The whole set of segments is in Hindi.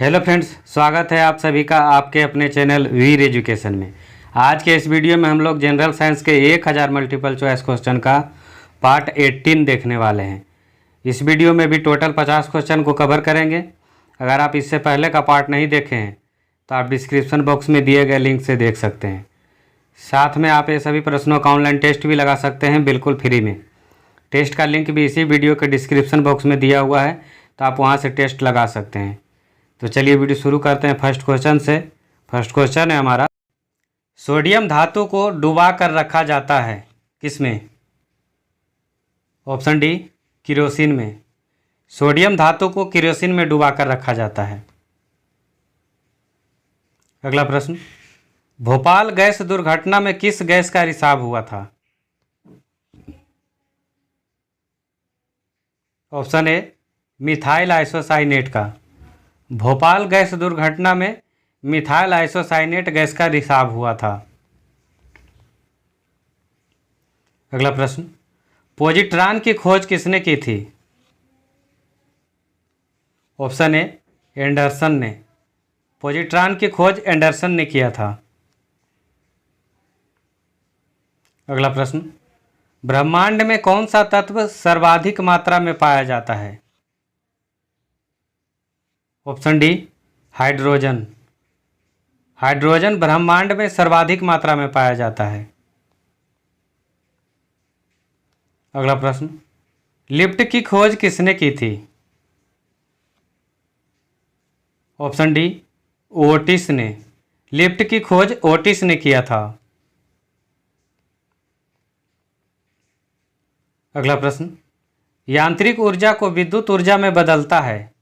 हेलो फ्रेंड्स, स्वागत है आप सभी का आपके अपने चैनल वीर एजुकेशन में। आज के इस वीडियो में हम लोग जनरल साइंस के 1000 मल्टीपल चॉइस क्वेश्चन का पार्ट 18 देखने वाले हैं। इस वीडियो में भी टोटल 50 क्वेश्चन को कवर करेंगे। अगर आप इससे पहले का पार्ट नहीं देखे हैं तो आप डिस्क्रिप्शन बॉक्स में दिए गए लिंक से देख सकते हैं। साथ में आप ये सभी प्रश्नों का ऑनलाइन टेस्ट भी लगा सकते हैं बिल्कुल फ्री में। टेस्ट का लिंक भी इसी वीडियो के डिस्क्रिप्शन बॉक्स में दिया हुआ है, तो आप वहाँ से टेस्ट लगा सकते हैं। तो चलिए वीडियो शुरू करते हैं फर्स्ट क्वेश्चन से। फर्स्ट क्वेश्चन है हमारा, सोडियम धातु को डुबा कर रखा जाता है किसमें? ऑप्शन डी, केरोसिन में। सोडियम धातु को केरोसिन में डुबा कर रखा जाता है। अगला प्रश्न, भोपाल गैस दुर्घटना में किस गैस का रिसाव हुआ था? ऑप्शन ए, मिथाइल आइसोसाइनेट का। भोपाल गैस दुर्घटना में मिथाइल आइसोसाइनेट गैस का रिसाव हुआ था। अगला प्रश्न, पोजिट्रॉन की खोज किसने की थी? ऑप्शन ए, एंडरसन ने। पोजिट्रॉन की खोज एंडरसन ने किया था। अगला प्रश्न, ब्रह्मांड में कौन सा तत्व सर्वाधिक मात्रा में पाया जाता है? Option D, hydrogen. हाइड्रोजन ब्रह्मांड में सर्वाधिक मात्रा में पाया जाता है। अगला प्रश्न, लिफ्ट की खोज किसने की थी? ऑप्शन डी, ओटिस ने। लिफ्ट की खोज ओटिस ने किया था। अगला प्रश्न, यांत्रिक ऊर्जा को विद्युत ऊर्जा में बदलता है।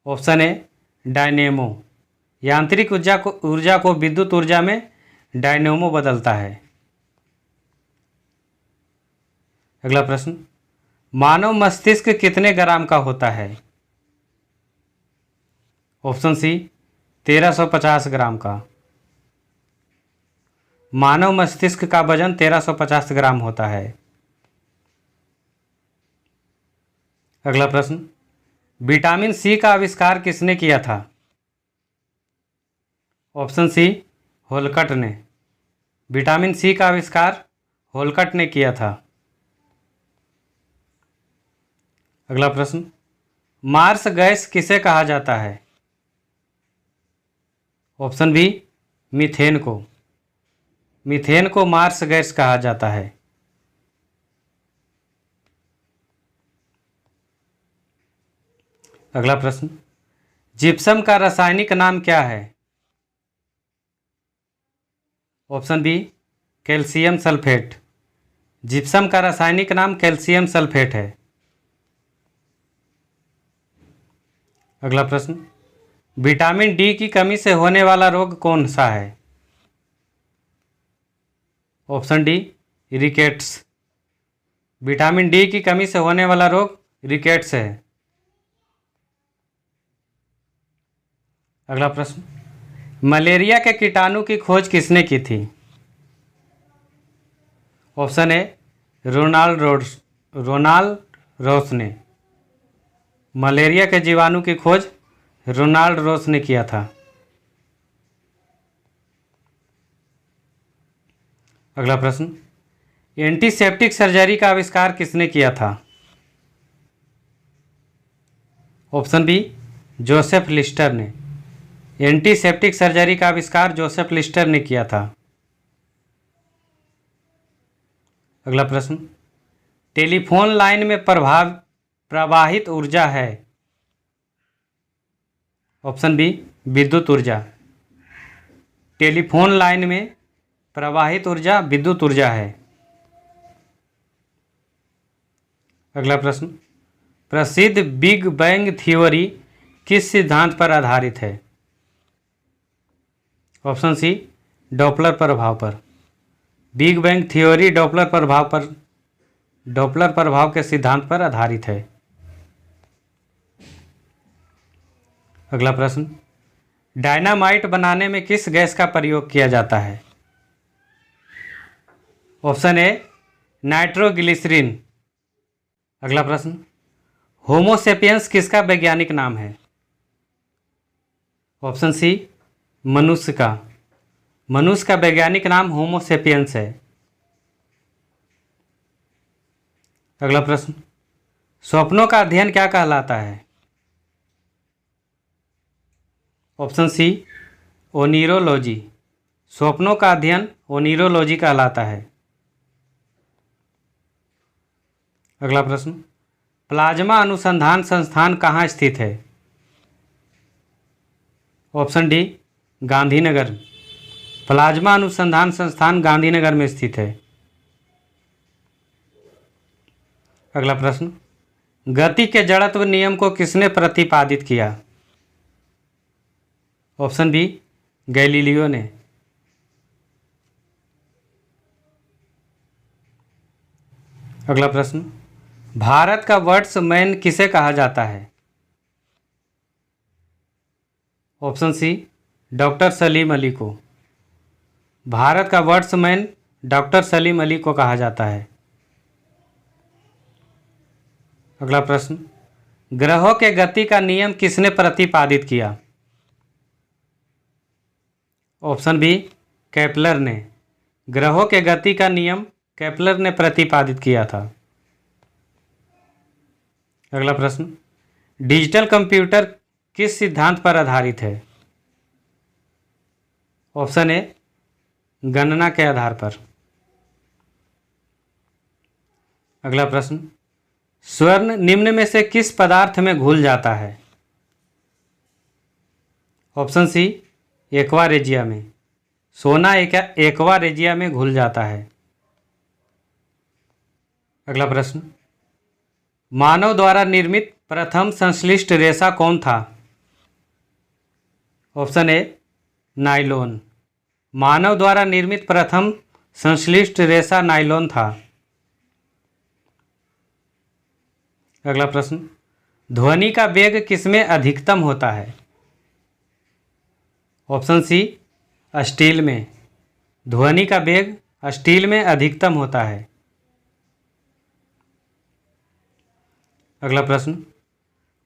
ऑप्शन ए, डायनेमो। यांत्रिक ऊर्जा को विद्युत ऊर्जा में डायनेमो बदलता है। अगला प्रश्न, मानव मस्तिष्क कितने ग्राम का होता है? ऑप्शन सी, 1350 ग्राम का। मानव मस्तिष्क का वजन 1350 ग्राम होता है। अगला प्रश्न, विटामिन सी का आविष्कार किसने किया था? ऑप्शन सी, होलकट ने। विटामिन सी का आविष्कार होलकट ने किया था। अगला प्रश्न, मार्स गैस किसे कहा जाता है? ऑप्शन बी, मीथेन को। मीथेन को मार्स गैस कहा जाता है। अगला प्रश्न, जिप्सम का रासायनिक नाम क्या है? Option b, calcium sulphate. Gypsum का रासायनिक नाम कैल्शियम सल्फेट है। अगला प्रश्न, विटामिन डी की कमी से होने वाला रोग कौन सा है? Option D, rickets. Vitamin D की कमी से होने वाला रोग रिकेट्स है। अगला प्रश्न, मलेरिया के कीटाणु की खोज किसने की थी? ऑप्शन ए, रोनाल्ड रोस ने। मलेरिया के जीवाणु की खोज रोनाल्ड रोस ने किया था। अगला प्रश्न, एंटीसेप्टिक सर्जरी का आविष्कार किसने किया था? ऑप्शन बी, जोसेफ लिस्टर ने। एंटीसेप्टिक सर्जरी का आविष्कार जोसेफ लिस्टर ने किया था। अगला प्रश्न, टेलीफोन लाइन में प्रवाहित ऊर्जा है। ऑप्शन बी, विद्युत ऊर्जा। टेलीफोन लाइन में प्रवाहित ऊर्जा विद्युत ऊर्जा है। अगला प्रश्न, प्रसिद्ध बिग बैंग थ्योरी किस सिद्धांत पर आधारित है? ऑप्शन सी, डॉपलर प्रभाव पर। बिग बैंग थ्योरी डॉपलर प्रभाव के सिद्धांत पर आधारित है। अगला प्रश्न, डायनामाइट बनाने में किस गैस का प्रयोग किया जाता है? Option a, nitroglycerine. अगला प्रश्न, होमोसेपियंस किसका वैज्ञानिक नाम है? ऑप्शन सी मनुष्य का। मनुष्य का वैज्ञानिक नाम होमोसेपियंस है। अगला प्रश्न, स्वप्नों का अध्ययन क्या कहलाता है? Option C oneirology. स्वप्नों का अध्ययन ओनिरोलॉजी कहलाता है। अगला प्रश्न, प्लाज्मा अनुसंधान संस्थान कहाँ स्थित है? Option D Gandhinagar. प्लाज्मा अनुसंधान संस्थान गांधीनगर में स्थित है। अगला प्रश्न, गति के जड़त्व नियम को किसने प्रतिपादित किया? ऑप्शन बी गैलीलियो ने। अगला प्रश्न, भारत का वर्ड्समैन किसे कहा जाता है? Option c doctor Salim Ali को। भारत का वर्ड्समैन डॉक्टर सलीम अली को कहा जाता है। अगला प्रश्न, ग्रहों के गति का नियम किसने प्रतिपादित किया? ऑप्शन बी केपलर ने। ग्रहों के गति का नियम केपलर ने प्रतिपादित किया था। अगला प्रश्न, डिजिटल कंप्यूटर किस सिद्धांत पर आधारित है? ऑप्शन ए गणना के आधार पर। अगला प्रश्न, स्वर्ण निम्न में से किस पदार्थ में घुल जाता है? ऑप्शन सी एक्वा रेजिया में। सोना एक्वा रेजिया में घुल जाता है। अगला प्रश्न, मानव द्वारा निर्मित प्रथम संश्लिष्ट रेशा कौन था? Option A nylon. मानव द्वारा निर्मित प्रथम संश्लिष्ट रेशा नायलॉन था। अगला प्रश्न, ध्वनि का वेग किसमें अधिकतम होता है? ऑप्शन सी स्टील में। ध्वनि का वेग स्टील में अधिकतम होता है। अगला प्रश्न,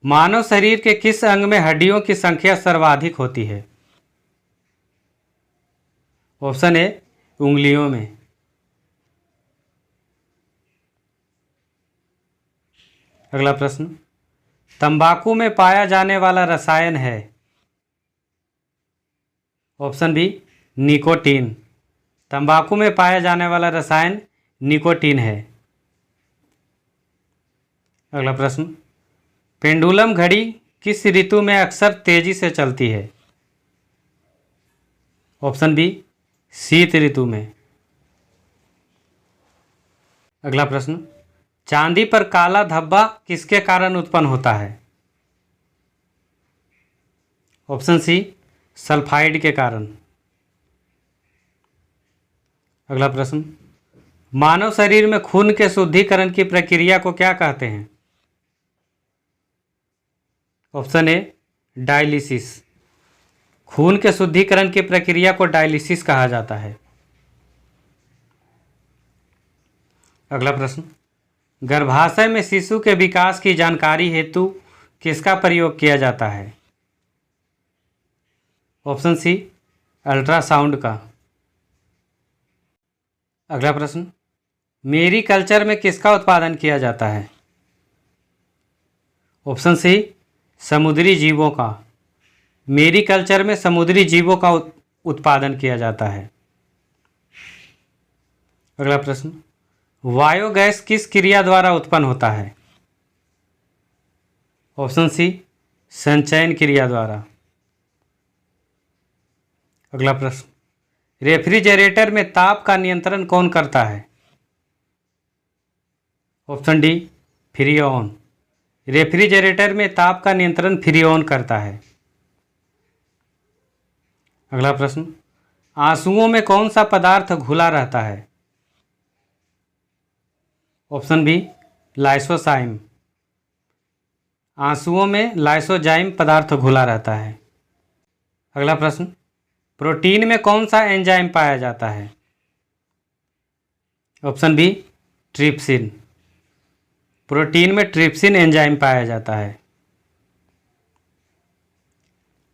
मानव शरीर के किस अंग में हड्डियों की संख्या सर्वाधिक होती है? ऑप्शन ए उंगलियों में। अगला प्रश्न, तंबाकू में पाया जाने वाला रसायन है? Option b nicotine. तंबाकू में पाया जाने वाला रसायन निकोटीन है। अगला प्रश्न, पेंडुलम घड़ी किस ऋतु में अक्सर तेजी से चलती है? ऑप्शन बी शीत ऋतु में। अगला प्रश्न, चांदी पर काला धब्बा किसके कारण उत्पन्न होता है? ऑप्शन सी सल्फाइड के कारण। अगला प्रश्न, मानव शरीर में खून के शुद्धिकरण की प्रक्रिया को क्या कहते हैं? ऑप्शन ए डायलिसिस। खून के शुद्धिकरण की प्रक्रिया को डायलिसिस कहा जाता है। अगला प्रश्न, गर्भाशय में शिशु के विकास की जानकारी हेतु किसका प्रयोग किया जाता है? ऑप्शन सी अल्ट्रासाउंड का। अगला प्रश्न, मेरी कल्चर में किसका उत्पादन किया जाता है? ऑप्शन सी समुद्री जीवों का। मेरी कल्चर में समुद्री जीवों का उत्पादन किया जाता है। अगला प्रश्न, बायोगैस किस क्रिया द्वारा उत्पन्न होता है? ऑप्शन सी संचयन क्रिया द्वारा। अगला प्रश्न, रेफ्रिजरेटर में ताप का नियंत्रण कौन करता है? Option D freon. रेफ्रिजरेटर में ताप का नियंत्रण फ्रीऑन करता है। अगला प्रश्न, आंसुओं में कौन सा पदार्थ घुला रहता है? Option b lysozyme. आंसुओं में लाइसोजाइम पदार्थ घुला रहता है। अगला प्रश्न, प्रोटीन में कौन सा एंजाइम पाया जाता है? Option b trypsin. प्रोटीन में ट्रिप्सिन एंजाइम पाया जाता है?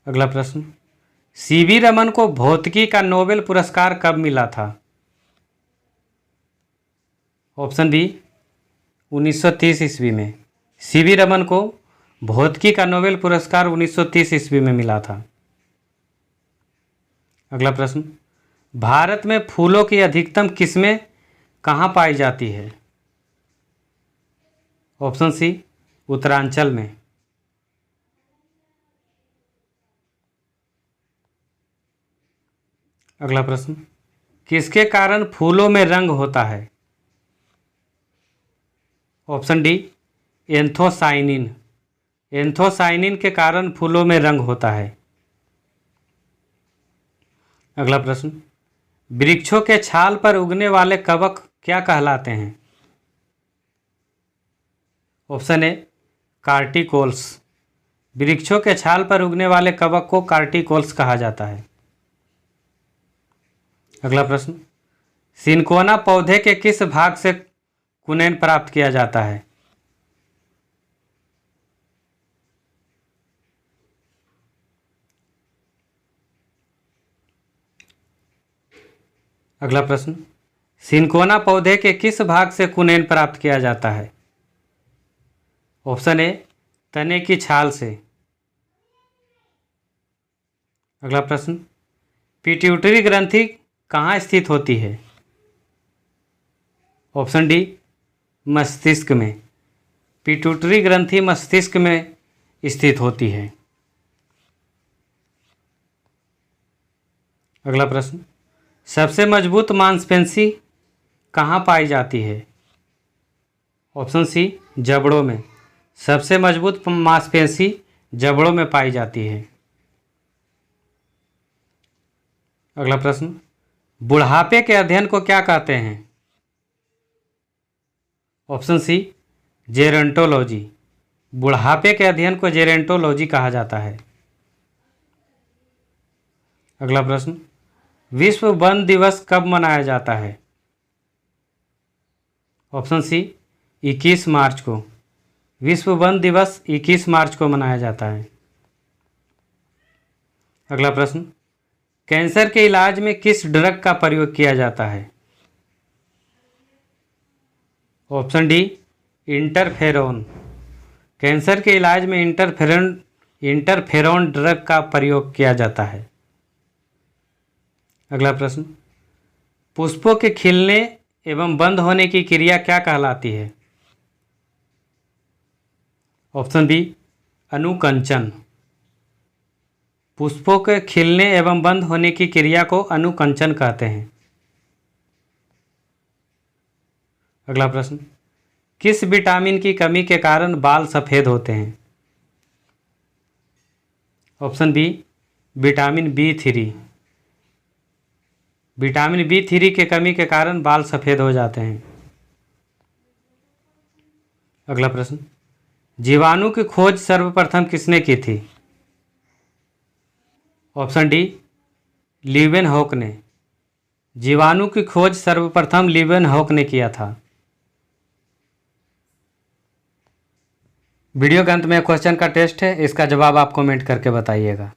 अगला प्रश्न, सीवी रमन को भौतिकी का नोबेल पुरस्कार कब मिला था? ऑप्शन बी 1930 ईस्वी में। सीवी रमन को भौतिकी का नोबेल पुरस्कार 1930 ईस्वी में मिला था। अगला प्रश्न, भारत में फूलों की अधिकतम किस्में कहाँ पाई जाती है? ऑप्शन सी उत्तरांचल में। अगला प्रश्न, किसके कारण फूलों में रंग होता है? Option D anthocyanin. एंथोसाइनिन के कारण फूलों में रंग होता है। अगला प्रश्न, वृक्षों के छाल पर उगने वाले कवक क्या कहलाते हैं? Option A corticoles. वृक्षों के छाल पर उगने वाले कवक को कार्टिकोल्स कहा जाता है। अगला प्रश्न, सिनकोना पौधे के किस भाग से कुनैन प्राप्त किया जाता है? अगला प्रश्न, सिनकोना पौधे के किस भाग से कुनैन प्राप्त किया जाता है? ऑप्शन ए तने की छाल से। अगला प्रश्न, पिट्यूटरी ग्रंथि कहाँ स्थित होती है? ऑप्शन डी मस्तिष्क में। पिट्यूटरी ग्रंथि मस्तिष्क में स्थित होती है। अगला प्रश्न, सबसे मजबूत मांसपेशी कहाँ पाई जाती है? ऑप्शन सी जबड़ों में। सबसे मजबूत मांसपेशी जबड़ों में पाई जाती है। अगला प्रश्न, बुढ़ापे के अध्ययन को क्या कहते हैं? Option C gerontology. बुढ़ापे के अध्ययन को जेरोंटोलॉजी कहा जाता है। अगला प्रश्न, विश्व वन दिवस कब मनाया जाता है? ऑप्शन सी 21 मार्च को। विश्व वन दिवस 21 मार्च को मनाया जाता है। अगला प्रश्न, कैंसर के इलाज में किस ड्रग का प्रयोग किया जाता है? Option D interferon. कैंसर के इलाज में इंटरफेरोन ड्रग का प्रयोग किया जाता है। अगला प्रश्न, पुष्पों के खिलने एवं बंद होने की क्रिया क्या कहलाती है? ऑप्शन बी अनुकंचन। पुष्पों के खिलने एवं बंद होने की क्रिया को अनुकंचन कहते हैं। अगला प्रश्न, किस विटामिन की कमी के कारण बाल सफ़ेद होते हैं? Option B vitamin B3। Vitamin B3 के कमी के कारण बाल सफ़ेद हो जाते हैं। अगला प्रश्न, जीवाणु की खोज सर्वप्रथम किसने की थी? ऑप्शन डी लीवेनहॉक ने। जीवाणु की खोज सर्वप्रथम लीवेनहॉक ने किया था। वीडियो के अंत में क्वेश्चन का टेस्ट है, इसका जवाब आप कमेंट करके बताइएगा।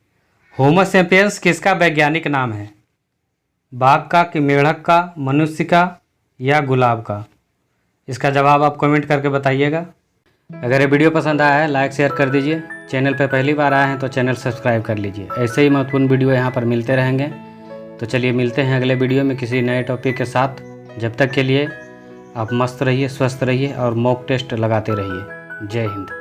होमो सेपियंस किसका वैज्ञानिक नाम है? बाघ का, कि मेढक का, मनुष्य का या गुलाब का? इसका जवाब आप कमेंट करके बताइएगा। अगर ये वीडियो पसंद आया है लाइक शेयर कर दीजिए। चैनल पर पहली बार आए हैं तो चैनल सब्सक्राइब कर लीजिए। ऐसे ही महत्वपूर्ण वीडियो यहाँ पर मिलते रहेंगे। तो चलिए मिलते हैं अगले वीडियो में किसी नए टॉपिक के साथ। जब तक के लिए आप मस्त रहिए, स्वस्थ रहिए और मॉक टेस्ट लगाते रहिए। जय हिंद।